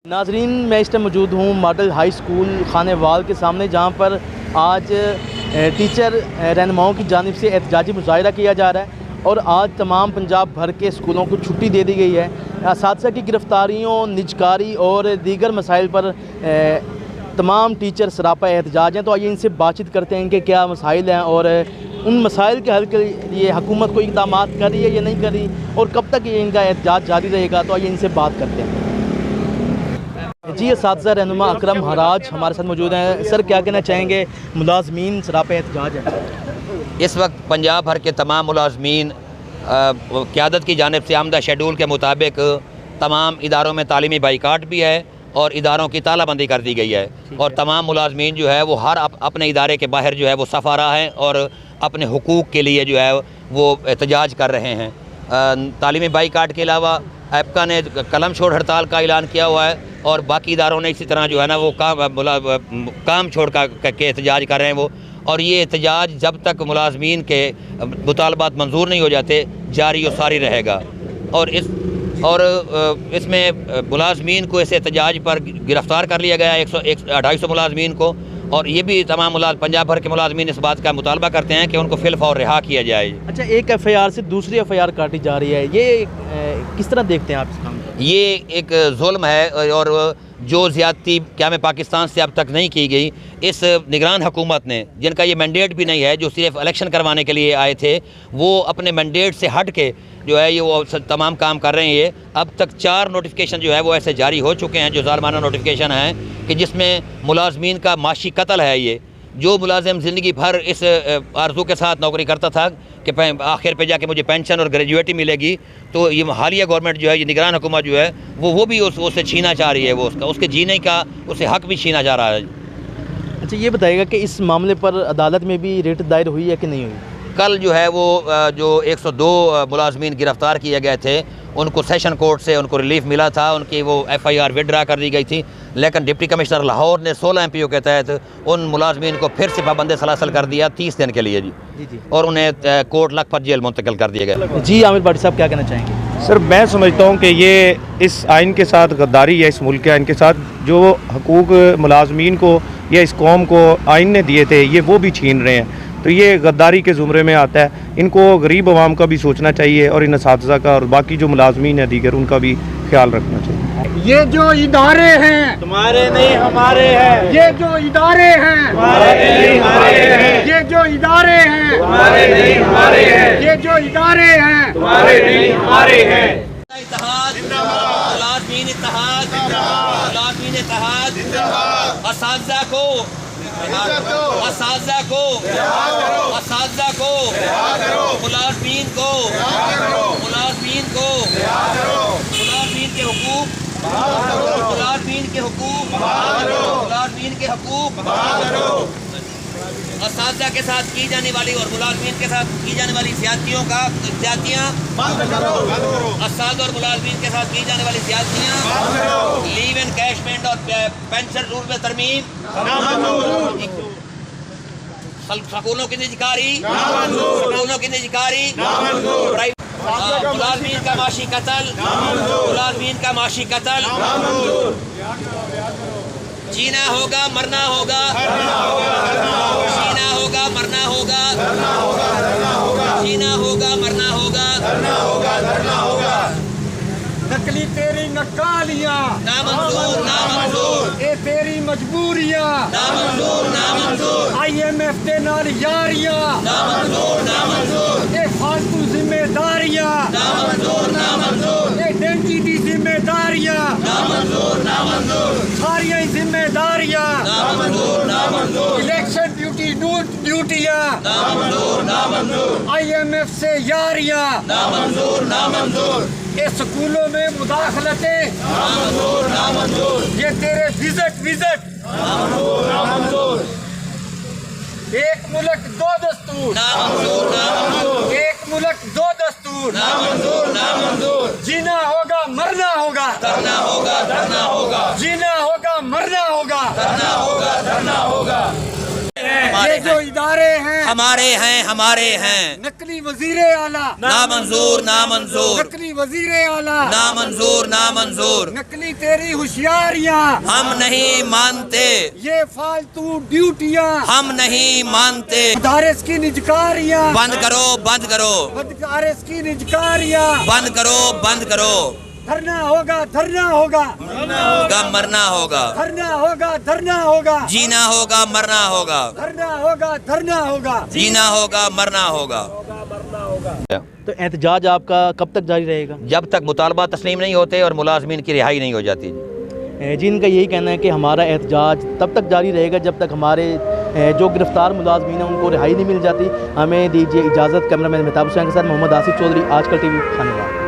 नाजरीन, मैं इस टाइम मौजूद हूँ मॉडल हाई स्कूल खानेवाल के सामने, जहाँ पर आज टीचर रहनुमाओं की जानिब से एहतजाजी मुजाहिरा किया जा रहा है और आज तमाम पंजाब भर के स्कूलों को छुट्टी दे दी गई है। असातिज़ा की गिरफ़्तारियों, निजकारी और दीगर मसाइल पर तमाम टीचर सरापा एहतजाज हैं। तो आइए इनसे बातचीत करते हैं कि क्या मसाइल हैं और उन मसाइल के हल के लिए हुकूमत कोई इक़दाम कर रही है या नहीं कर रही, और कब तक ये इनका एहतजाज जारी रहेगा। तो आइए इनसे बात करते हैं। जी, असातिज़ा रहनुमा अकरम हराज हमारे साथ मौजूद हैं। सर, क्या कहना चाहेंगे, मुलाजमीन सरापा एहतजाज है? इस वक्त पंजाब भर के तमाम मुलाजमीन क़यादत की जानिब से आमदा शेड्यूल के मुताबिक तमाम इदारों में तालीमी बाइकाट भी है और इदारों की तालाबंदी कर दी गई है। और तमाम मुलाजमीन जो है वो हर अपने इदारे के बाहर जो है वो सफ़ा रहा है और अपने हुकूक़ के लिए जो है वो एहतजाज कर रहे हैं। तालीमी बाइकाट के अलावा एपका ने कलम छोड़ हड़ताल का ऐलान किया हुआ है और बाकी इदारों ने इसी तरह जो है ना वो काम छोड़ के एहतजाज कर रहे हैं वो। और ये एहतजाज जब तक मुलाजमीन के मुतालबात मंजूर नहीं हो जाते जारी और सारी रहेगा। और इसमें मुलाजमीन को इस एहतजाज पर गिरफ़्तार कर लिया गया 250 मुलाजमीन को। और ये भी तमाम पंजाब भर के मुलाजमीन इस बात का मुतालबा करते हैं कि उनको फिलफौर रिहा किया जाए। अच्छा, एक FIR से दूसरी FIR काटी जा रही है, ये किस तरह देखते हैं आप इस काम को? ये एक जुल्म है और जो ज़्यादती क्या में पाकिस्तान से अब तक नहीं की गई, इस निगरान हुकूमत ने, जिनका ये मैंडेट भी नहीं है, जो सिर्फ इलेक्शन करवाने के लिए आए थे, वो अपने मैंडेट से हट के जो है ये वो तमाम काम कर रहे हैं। ये अब तक 4 नोटिफिकेशन जो है वो ऐसे जारी हो चुके हैं जो ज़ालिमाना नोटिफिकेशन हैं कि जिसमें मुलाजमीन का माशी कत्ल है। ये जो मुलाजिम ज़िंदगी भर इस आरज़ू के साथ नौकरी करता था कि आखिर पे जाके मुझे पेंशन और ग्रेजुएटी मिलेगी, तो ये हालिया गवर्नमेंट जो है, ये निगरान हुकूमत जो है वो भी उससे छीना चाह रही है, वो उसके जीने का उसे हक भी छीना जा रहा है। अच्छा, ये बताइएगा कि इस मामले पर अदालत में भी रिट दायर हुई है कि नहीं हुई? कल जो है वो जो 102 मुलाजमीन गिरफ़्तार किए गए थे, उनको सेशन कोर्ट से उनको रिलीफ मिला था, उनकी वो FIR विड्रा कर दी गई थी। लेकिन डिप्टी कमिश्नर लाहौर ने 16 MPO के तहत उन मुलाजमीन को फिर से पाबंद सलासल कर दिया 30 दिन के लिए जी। और उन्हें कोर्ट लखपत जेल मुंतकिल कर दिया गया। जी, आमिर भाटी साहब क्या कहना चाहेंगे? सर, मैं समझता हूँ कि ये इस आइन के साथ गद्दारी है, इस मुल्क के आइन के साथ। जो हकूक़ मुलाजमीन को या इस कौम को आइन ने दिए थे, ये वो भी छीन रहे हैं, तो ये गद्दारी के ज़ुमरे में आता है। इनको गरीब आवाम का भी सोचना चाहिए और इन असातिज़ा का और बाकी जो मुलाजमीन है दीगर, उनका भी ख्याल रखना चाहिए। ये जो इदारे हैं तुम्हारे नहीं हमारे हैं, ये जो इदारे हैं तुम्हारे नहीं हमारे हैं, ये जो इदारे हैं तुम्हारे नहीं हमारे हैं, ये जो इदारे हैं तुम्हारे नहीं हमारे हैं। इत्तेहाद जिंदाबाद, मुलाजमीन इत्तेहाद जिंदाबाद, मुलाजमीन इत्तेहाद जिंदाबाद। असातिज़ा को मुलाजमीन को मुलाजमीन के हुकूक, मुलाजमीन के हकूक असातिज़ा के साथ की जाने वाली और मुलाजमीन के साथ की जाने वाली ज्यादतियाँ असातिज़ा और मुलाजमीन के साथ की जाने वाली ज्यादतियाँ, लीव एनकैशमेंट और पेंशन रूल में तरमीम, स्कूलों की निजकारी, मुलाजमीन का माशी कत्ल, जीना होगा मरना होगा, जीना होगा मरना होगा, जीना होगा मरना होगा। नकली तेरी नकालियाँ नामंजूर, ये तेरी मजबूरियाँ नामंजूर, IMF के नाल यारियाँ नामंजूर, ये फालतू जिम्मेदारियाँ नामंजूर, ये डेंटी जिम्मेदारियाँ सारियाँ जिम्मेदारियाँ इलेक्शन ड्यूटियाँ IMF से यारियाँ ये स्कूलों में मुदाखलतें ये तेरे विजिट एक मुल्क दो दस्तूर, एक मुल्क दो दस्तूर, जीना होगा मरना होगा, जीना होगा मरना होगा। ये जो इदारे हैं हमारे हैं नकली वजीरे आला नामंजूर नकली वजीरे आला नामंजूर नकली तेरी होशियारियाँ हम नहीं मानते ये फालतू ड्यूटियाँ हम नहीं मानते मदारिस की निजकारियाँ बंद करो मदारिस की निजकारियाँ बंद करो धरना होगा मरना होगा धरना होगा जीना होगा मरना होगा धरना होगा जीना होगा मरना होगा। तो एहतजाज आपका कब तक जारी रहेगा? जब तक मुतालबा तस्लीम नहीं होते और मुलाजमीन की रिहाई नहीं हो जाती। जी, इनका यही कहना है कि हमारा एहतजाज तब तक जारी रहेगा जब तक हमारे जो गिरफ्तार मुलाजमीन हैं उनको रिहाई नहीं मिल जाती। हमें दीजिए इजाज़त। कैमरामैन मेहताब हुसैन के साथ मोहम्मद आसिफ चौधरी, आजकल TV, खानेवाल।